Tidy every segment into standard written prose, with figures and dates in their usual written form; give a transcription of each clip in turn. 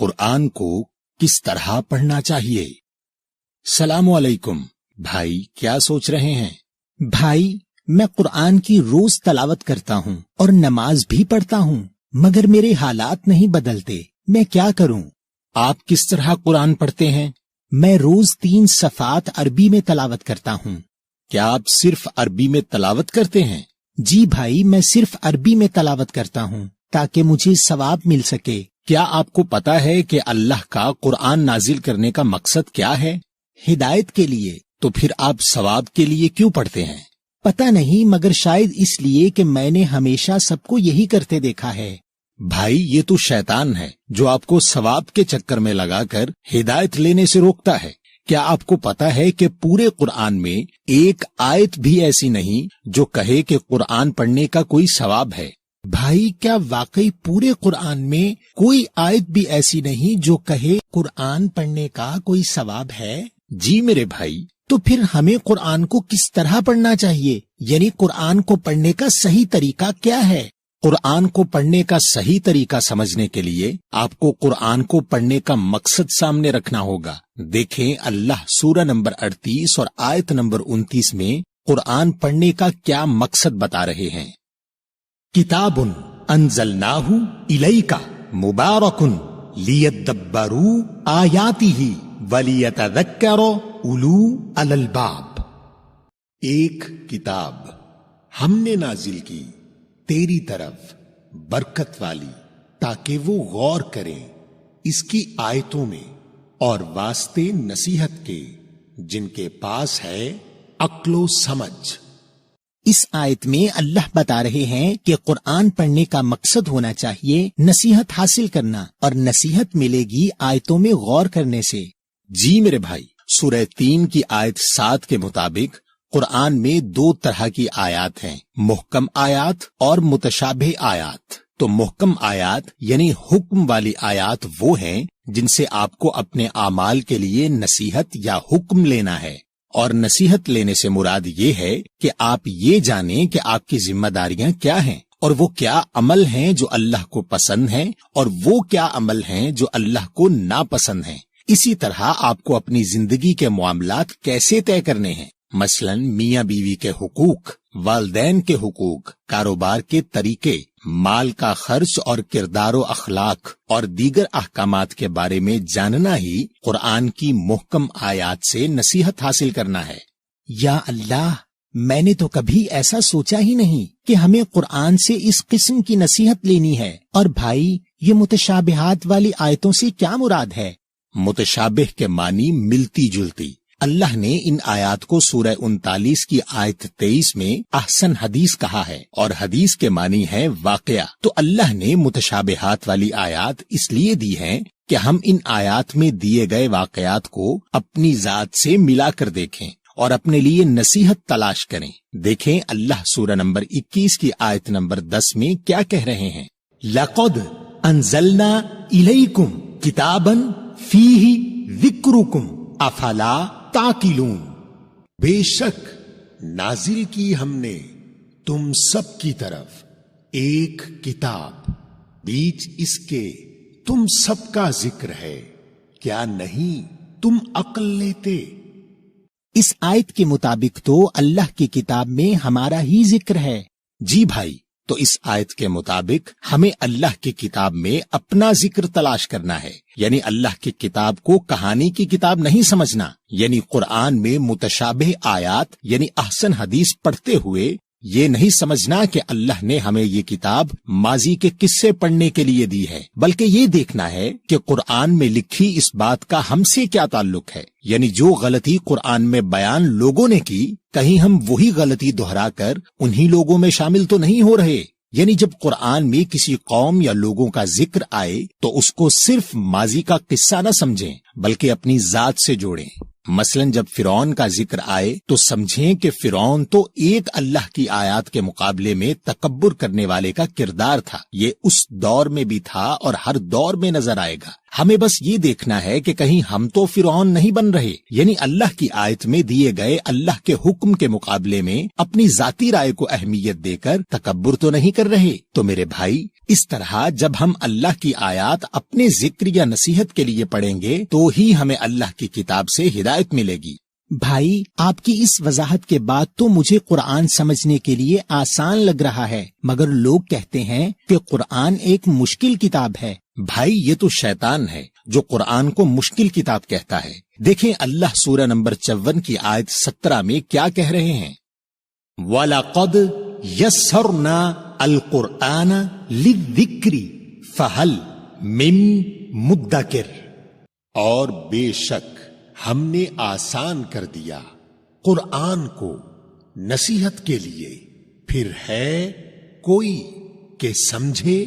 قرآن کو کس طرح پڑھنا چاہیے؟ السلام علیکم بھائی، کیا سوچ رہے ہیں؟ بھائی، میں قرآن کی روز تلاوت کرتا ہوں اور نماز بھی پڑھتا ہوں، مگر میرے حالات نہیں بدلتے، میں کیا کروں؟ آپ کس طرح قرآن پڑھتے ہیں؟ میں روز 3 صفحات عربی میں تلاوت کرتا ہوں۔ کیا آپ صرف عربی میں تلاوت کرتے ہیں؟ جی بھائی، میں صرف عربی میں تلاوت کرتا ہوں تاکہ مجھے ثواب مل سکے۔ کیا آپ کو پتا ہے کہ اللہ کا قرآن نازل کرنے کا مقصد کیا ہے؟ ہدایت کے لیے۔ تو پھر آپ ثواب کے لیے کیوں پڑھتے ہیں؟ پتہ نہیں، مگر شاید اس لیے کہ میں نے ہمیشہ سب کو یہی کرتے دیکھا ہے۔ بھائی، یہ تو شیطان ہے جو آپ کو ثواب کے چکر میں لگا کر ہدایت لینے سے روکتا ہے۔ کیا آپ کو پتا ہے کہ پورے قرآن میں ایک آیت بھی ایسی نہیں جو کہے کہ قرآن پڑھنے کا کوئی ثواب ہے؟ بھائی، کیا واقعی پورے قرآن میں کوئی آیت بھی ایسی نہیں جو کہے قرآن پڑھنے کا کوئی ثواب ہے؟ جی میرے بھائی۔ تو پھر ہمیں قرآن کو کس طرح پڑھنا چاہیے؟ یعنی قرآن کو پڑھنے کا صحیح طریقہ کیا ہے؟ قرآن کو پڑھنے کا صحیح طریقہ سمجھنے کے لیے آپ کو قرآن کو پڑھنے کا مقصد سامنے رکھنا ہوگا۔ دیکھیں اللہ سورہ نمبر 38 اور آیت نمبر 29 میں قرآن پڑھنے کا کیا مقصد بتا رہے ہیں۔ کتاب انزلناہ الیک مبارک لیدبروا آیاتہ ولیتذکر اولو الالباب۔ ایک کتاب ہم نے نازل کی تیری طرف برکت والی، تاکہ وہ غور کریں اس کی آیتوں میں اور واسطے نصیحت کے جن کے پاس ہے عقل و سمجھ۔ اس آیت میں اللہ بتا رہے ہیں کہ قرآن پڑھنے کا مقصد ہونا چاہیے نصیحت حاصل کرنا، اور نصیحت ملے گی آیتوں میں غور کرنے سے۔ جی میرے بھائی، سورہ 3 کی آیت 7 کے مطابق قرآن میں 2 طرح کی آیات ہیں، محکم آیات اور متشابہ آیات۔ تو محکم آیات یعنی حکم والی آیات وہ ہیں جن سے آپ کو اپنے اعمال کے لیے نصیحت یا حکم لینا ہے، اور نصیحت لینے سے مراد یہ ہے کہ آپ یہ جانیں کہ آپ کی ذمہ داریاں کیا ہیں، اور وہ کیا عمل ہیں جو اللہ کو پسند ہیں، اور وہ کیا عمل ہیں جو اللہ کو ناپسند ہیں۔ اسی طرح آپ کو اپنی زندگی کے معاملات کیسے طے کرنے ہیں، مثلا میاں بیوی کے حقوق، والدین کے حقوق، کاروبار کے طریقے، مال کا خرچ اور کردار و اخلاق اور دیگر احکامات کے بارے میں جاننا ہی قرآن کی محکم آیات سے نصیحت حاصل کرنا ہے۔ یا اللہ، میں نے تو کبھی ایسا سوچا ہی نہیں کہ ہمیں قرآن سے اس قسم کی نصیحت لینی ہے۔ اور بھائی، یہ متشابہات والی آیتوں سے کیا مراد ہے؟ متشابہ کے معنی ملتی جلتی۔ اللہ نے ان آیات کو سورہ 39 کی آیت 23 میں احسن حدیث کہا ہے، اور حدیث کے معنی ہے واقعہ۔ تو اللہ نے متشابہات والی آیات اس لیے دی ہیں کہ ہم ان آیات میں دیے گئے واقعات کو اپنی ذات سے ملا کر دیکھیں اور اپنے لیے نصیحت تلاش کریں۔ دیکھیں اللہ سورہ نمبر 21 کی آیت نمبر 10 میں کیا کہہ رہے ہیں۔ لَقَدْ أَنزَلْنَا إِلَيْكُمْ كِتَابًا فِيهِ ذِكْرُكُمْ أَفَلَا تَعْقِلُونَ۔ بے شک نازل کی ہم نے تم سب کی طرف ایک کتاب، بیچ اس کے تم سب کا ذکر ہے، کیا نہیں تم عقل لیتے؟ اس آیت کے مطابق تو اللہ کی کتاب میں ہمارا ہی ذکر ہے۔ جی بھائی، تو اس آیت کے مطابق ہمیں اللہ کی کتاب میں اپنا ذکر تلاش کرنا ہے، یعنی اللہ کی کتاب کو کہانی کی کتاب نہیں سمجھنا، یعنی قرآن میں متشابہ آیات یعنی احسن حدیث پڑھتے ہوئے یہ نہیں سمجھنا کہ اللہ نے ہمیں یہ کتاب ماضی کے قصے پڑھنے کے لیے دی ہے، بلکہ یہ دیکھنا ہے کہ قرآن میں لکھی اس بات کا ہم سے کیا تعلق ہے، یعنی جو غلطی قرآن میں بیان لوگوں نے کی، کہیں ہم وہی غلطی دہرا کر انہی لوگوں میں شامل تو نہیں ہو رہے۔ یعنی جب قرآن میں کسی قوم یا لوگوں کا ذکر آئے تو اس کو صرف ماضی کا قصہ نہ سمجھیں بلکہ اپنی ذات سے جوڑیں۔ مثلا جب فرعون کا ذکر آئے تو سمجھیں کہ فرعون تو ایک اللہ کی آیات کے مقابلے میں تکبر کرنے والے کا کردار تھا، یہ اس دور میں بھی تھا اور ہر دور میں نظر آئے گا۔ ہمیں بس یہ دیکھنا ہے کہ کہیں ہم تو فرعون نہیں بن رہے، یعنی اللہ کی آیت میں دیے گئے اللہ کے حکم کے مقابلے میں اپنی ذاتی رائے کو اہمیت دے کر تکبر تو نہیں کر رہے۔ تو میرے بھائی، اس طرح جب ہم اللہ کی آیات اپنے ذکر یا نصیحت کے لیے پڑھیں گے تو ہی ہمیں اللہ کی کتاب سے ہدایت ملے گی۔ بھائی، آپ کی اس وضاحت کے بعد تو مجھے قرآن سمجھنے کے لیے آسان لگ رہا ہے، مگر لوگ کہتے ہیں کہ قرآن ایک مشکل کتاب ہے۔ بھائی، یہ تو شیطان ہے جو قرآن کو مشکل کتاب کہتا ہے۔ دیکھیں اللہ سورہ نمبر 54 کی آیت 17 میں کیا کہہ رہے ہیں، وَلَقَدْ يَسَّرْنَا الْقُرْآنَ لِلذِّكْرِ فَهَلْ مِن مُدَّكِرٍ، اور بے شک ہم نے آسان کر دیا قرآن کو نصیحت کے لیے، پھر ہے کوئی کہ سمجھے۔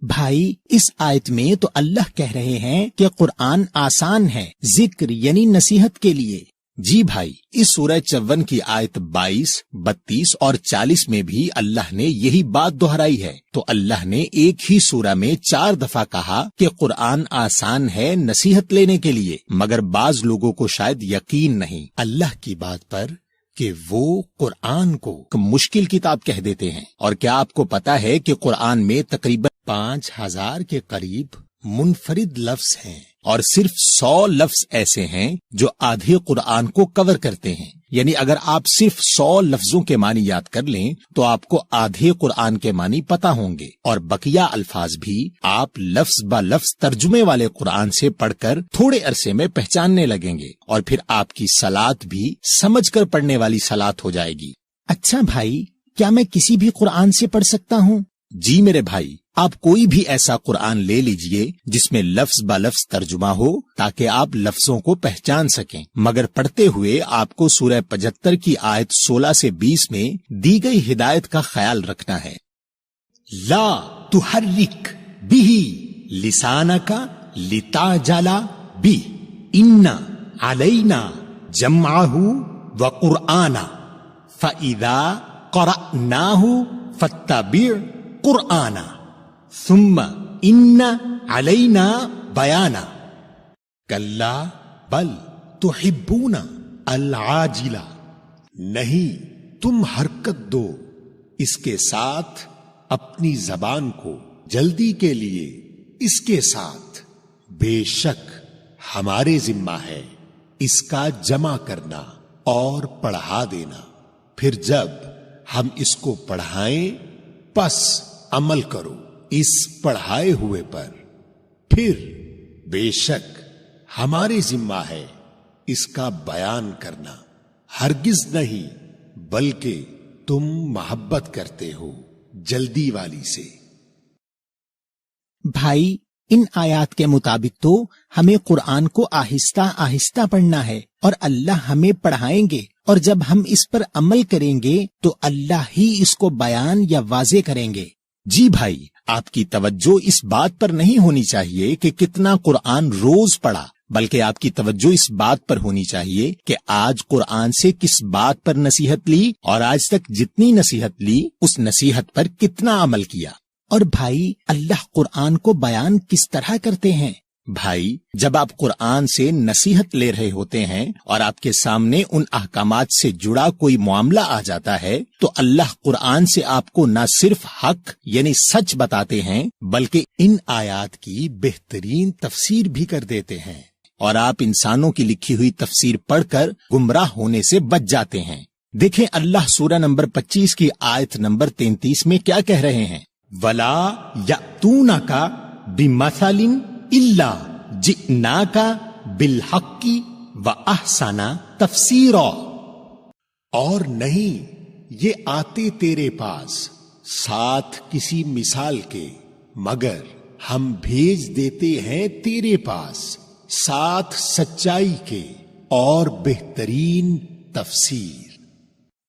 بھائی، اس آیت میں تو اللہ کہہ رہے ہیں کہ قرآن آسان ہے ذکر یعنی نصیحت کے لیے۔ جی بھائی، اس سورہ 54 کی آیت 22، 32 اور 40 میں بھی اللہ نے یہی بات دہرائی ہے۔ تو اللہ نے ایک ہی سورہ میں 4 دفعہ کہا کہ قرآن آسان ہے نصیحت لینے کے لیے، مگر بعض لوگوں کو شاید یقین نہیں اللہ کی بات پر کہ وہ قرآن کو مشکل کتاب کہہ دیتے ہیں۔ اور کیا آپ کو پتا ہے کہ قرآن میں تقریباً 5000 کے قریب منفرد لفظ ہیں، اور صرف 100 لفظ ایسے ہیں جو آدھے قرآن کو کور کرتے ہیں۔ یعنی اگر آپ صرف 100 لفظوں کے معنی یاد کر لیں تو آپ کو آدھے قرآن کے معنی پتا ہوں گے، اور بقیہ الفاظ بھی آپ لفظ با لفظ ترجمے والے قرآن سے پڑھ کر تھوڑے عرصے میں پہچاننے لگیں گے، اور پھر آپ کی صلاۃ بھی سمجھ کر پڑھنے والی صلاۃ ہو جائے گی۔ اچھا بھائی، کیا میں کسی بھی قرآن سے پڑھ سکتا ہوں؟ جی میرے بھائی، آپ کوئی بھی ایسا قرآن لے لیجئے جس میں لفظ با لفظ ترجمہ ہو تاکہ آپ لفظوں کو پہچان سکیں، مگر پڑھتے ہوئے آپ کو سورہ 75 کی آیت 16 سے 20 میں دی گئی ہدایت کا خیال رکھنا ہے۔ لا تحرک بہ لسانک لتعجل بہ ان علینا جمعہ وقرآنہ فإذا قرأناہ فاتبع قرآنہ ثم ان علینا بیانہ کلا بل تحبون العاجلہ، نہیں تم حرکت دو اس کے ساتھ اپنی زبان کو جلدی کے لیے اس کے ساتھ، بے شک ہمارے ذمہ ہے اس کا جمع کرنا اور پڑھا دینا، پھر جب ہم اس کو پڑھائیں پس عمل کرو اس پڑھائے ہوئے پر، پھر بے شک ہمارے ذمہ ہے اس کا بیان کرنا، ہرگز نہیں بلکہ تم محبت کرتے ہو جلدی والی سے۔ بھائی، ان آیات کے مطابق تو ہمیں قرآن کو آہستہ آہستہ پڑھنا ہے، اور اللہ ہمیں پڑھائیں گے، اور جب ہم اس پر عمل کریں گے تو اللہ ہی اس کو بیان یا واضح کریں گے۔ جی بھائی، آپ کی توجہ اس بات پر نہیں ہونی چاہیے کہ کتنا قرآن روز پڑھا، بلکہ آپ کی توجہ اس بات پر ہونی چاہیے کہ آج قرآن سے کس بات پر نصیحت لی، اور آج تک جتنی نصیحت لی اس نصیحت پر کتنا عمل کیا۔ اور بھائی، اللہ قرآن کو بیان کس طرح کرتے ہیں؟ بھائی، جب آپ قرآن سے نصیحت لے رہے ہوتے ہیں اور آپ کے سامنے ان احکامات سے جڑا کوئی معاملہ آ جاتا ہے تو اللہ قرآن سے آپ کو نہ صرف حق یعنی سچ بتاتے ہیں بلکہ ان آیات کی بہترین تفسیر بھی کر دیتے ہیں، اور آپ انسانوں کی لکھی ہوئی تفسیر پڑھ کر گمراہ ہونے سے بچ جاتے ہیں۔ دیکھیں اللہ سورہ نمبر 25 کی آیت نمبر 33 میں کیا کہہ رہے ہیں، وَلَا يَأْتُونَكَ بِمَثَلٍ إِلَّا جِئْنَاكَ بِالْحَقِّ وَأَحْسَنَ تَفْسِيرًا، اور نہیں یہ آتے تیرے پاس ساتھ کسی مثال کے، مگر ہم بھیج دیتے ہیں تیرے پاس ساتھ سچائی کے اور بہترین تفسیر۔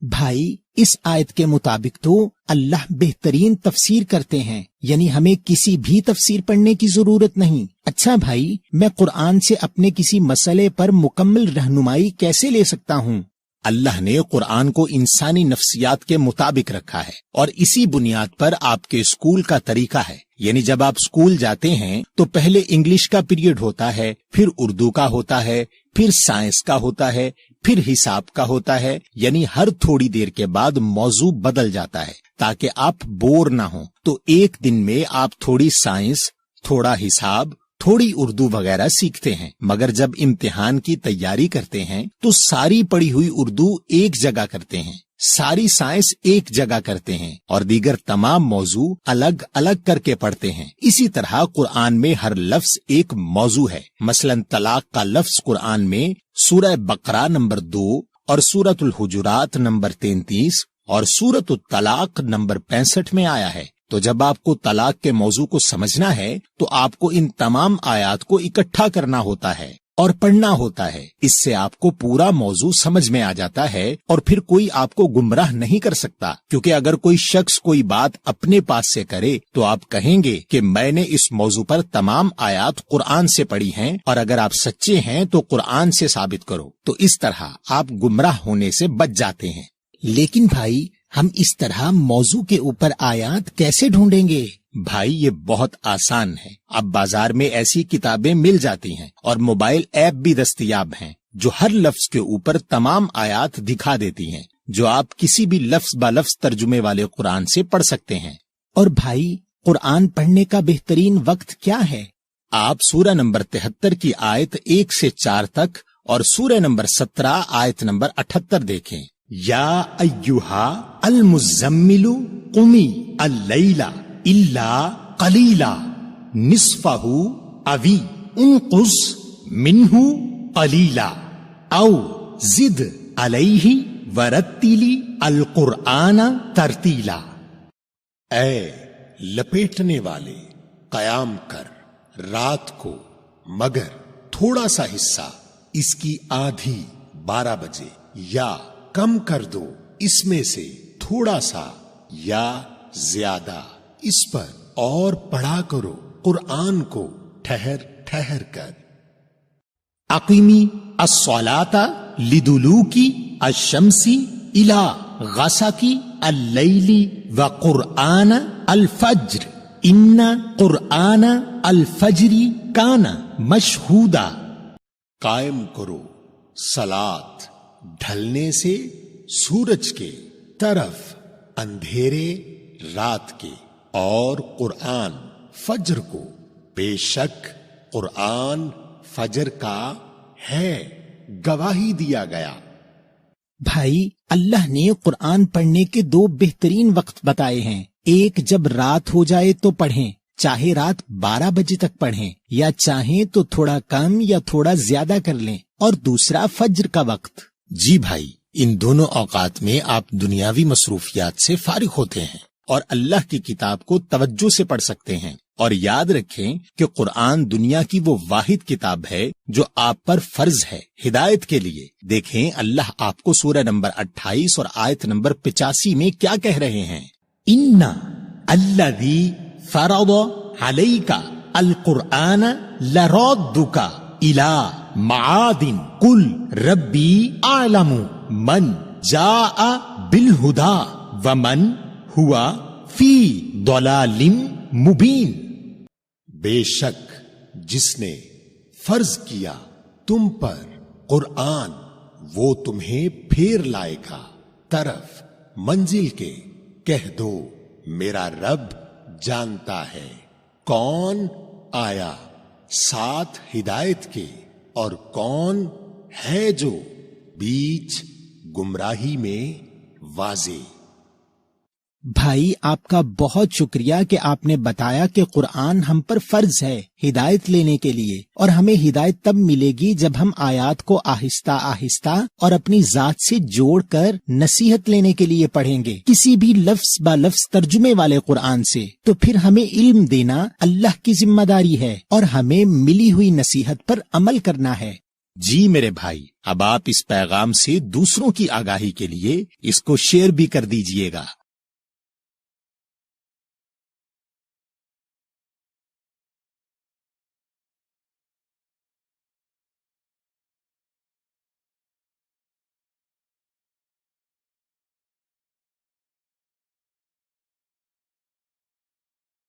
بھائی، اس آیت کے مطابق تو اللہ بہترین تفسیر کرتے ہیں، یعنی ہمیں کسی بھی تفسیر پڑھنے کی ضرورت نہیں۔ اچھا بھائی، میں قرآن سے اپنے کسی مسئلے پر مکمل رہنمائی کیسے لے سکتا ہوں؟ اللہ نے قرآن کو انسانی نفسیات کے مطابق رکھا ہے، اور اسی بنیاد پر آپ کے اسکول کا طریقہ ہے۔ یعنی جب آپ اسکول جاتے ہیں تو پہلے انگلش کا پیریڈ ہوتا ہے، پھر اردو کا ہوتا ہے، پھر سائنس کا ہوتا ہے، پھر حساب کا ہوتا ہے، یعنی ہر تھوڑی دیر کے بعد موضوع بدل جاتا ہے تاکہ آپ بور نہ ہوں۔ تو ایک دن میں آپ تھوڑی سائنس، تھوڑا حساب، تھوڑی اردو وغیرہ سیکھتے ہیں، مگر جب امتحان کی تیاری کرتے ہیں تو ساری پڑھی ہوئی اردو ایک جگہ کرتے ہیں، ساری سائنس ایک جگہ کرتے ہیں اور دیگر تمام موضوع الگ الگ کر کے پڑھتے ہیں۔ اسی طرح قرآن میں ہر لفظ ایک موضوع ہے۔ مثلا طلاق کا لفظ قرآن میں سورہ بقرہ نمبر 2 اور سورۃ الحجرات نمبر 33 اور سورۃ الطلاق نمبر 65 میں آیا ہے۔ تو جب آپ کو طلاق کے موضوع کو سمجھنا ہے تو آپ کو ان تمام آیات کو اکٹھا کرنا ہوتا ہے اور پڑھنا ہوتا ہے۔ اس سے آپ کو پورا موضوع سمجھ میں آ جاتا ہے اور پھر کوئی آپ کو گمراہ نہیں کر سکتا، کیونکہ اگر کوئی شخص کوئی بات اپنے پاس سے کرے تو آپ کہیں گے کہ میں نے اس موضوع پر تمام آیات قرآن سے پڑھی ہیں، اور اگر آپ سچے ہیں تو قرآن سے ثابت کرو۔ تو اس طرح آپ گمراہ ہونے سے بچ جاتے ہیں۔ لیکن بھائی، ہم اس طرح موضوع کے اوپر آیات کیسے ڈھونڈیں گے؟ بھائی یہ بہت آسان ہے۔ اب بازار میں ایسی کتابیں مل جاتی ہیں اور موبائل ایپ بھی دستیاب ہیں جو ہر لفظ کے اوپر تمام آیات دکھا دیتی ہیں، جو آپ کسی بھی لفظ با لفظ ترجمے والے قرآن سے پڑھ سکتے ہیں۔ اور بھائی، قرآن پڑھنے کا بہترین وقت کیا ہے؟ آپ سورہ نمبر 73 کی آیت 1 سے 4 تک اور سورہ نمبر 17 آیت نمبر 78 دیکھیں۔ یا ایہا المزمل قمی اللیل الا قلیلا نصفہ اوی انقص منہ قلیلا او زد علیہ ورتلی القرآن ترتیلا۔ اے لپیٹنے والے، قیام کر رات کو، مگر تھوڑا سا حصہ، اس کی آدھی 12 بجے، یا کم کر دو اس میں سے تھوڑا سا یا زیادہ، اس پر اور پڑھا کرو قرآن کو ٹھہر ٹھہر کر۔ اقیمی الصلاۃ لدلوک الشمس الی غسق اللیل وقرآن الفجر ان قرآن الفجر کان مشہودا۔ قائم کرو صلاۃ ڈھلنے سے سورج کے طرف اندھیرے رات کے، اور قرآن فجر کو، بے شک قرآن فجر کا ہے گواہی دیا گیا۔ بھائی، اللہ نے قرآن پڑھنے کے 2 بہترین وقت بتائے ہیں۔ ایک جب رات ہو جائے تو پڑھیں، چاہے رات 12 بجے تک پڑھیں، یا چاہیں تو تھوڑا کم یا تھوڑا زیادہ کر لیں، اور دوسرا فجر کا وقت۔ جی بھائی، ان دونوں اوقات میں آپ دنیاوی مصروفیات سے فارغ ہوتے ہیں اور اللہ کی کتاب کو توجہ سے پڑھ سکتے ہیں۔ اور یاد رکھیں کہ قرآن دنیا کی وہ واحد کتاب ہے جو آپ پر فرض ہے ہدایت کے لیے۔ دیکھیں اللہ آپ کو سورہ نمبر 28 اور آیت نمبر 85 میں کیا کہہ رہے ہیں۔ ان الذی فرض علیک القرآن لرادک الی معاد قل ربی اعلم من جاء بالہدی ومن ہوا فی ضلال مبین۔ بے شک جس نے فرض کیا تم پر قرآن، وہ تمہیں پھیر لائے گا طرف منزل کے۔ کہہ دو میرا رب جانتا ہے کون آیا ساتھ ہدایت کے اور کون ہے جو بیچ گمراہی میں واضح۔ بھائی، آپ کا بہت شکریہ کہ آپ نے بتایا کہ قرآن ہم پر فرض ہے ہدایت لینے کے لیے، اور ہمیں ہدایت تب ملے گی جب ہم آیات کو آہستہ آہستہ اور اپنی ذات سے جوڑ کر نصیحت لینے کے لیے پڑھیں گے، کسی بھی لفظ با لفظ ترجمے والے قرآن سے۔ تو پھر ہمیں علم دینا اللہ کی ذمہ داری ہے اور ہمیں ملی ہوئی نصیحت پر عمل کرنا ہے۔ جی میرے بھائی، اب آپ اس پیغام سے دوسروں کی آگاہی کے لیے اس کو شیئر بھی کر دیجئے گا۔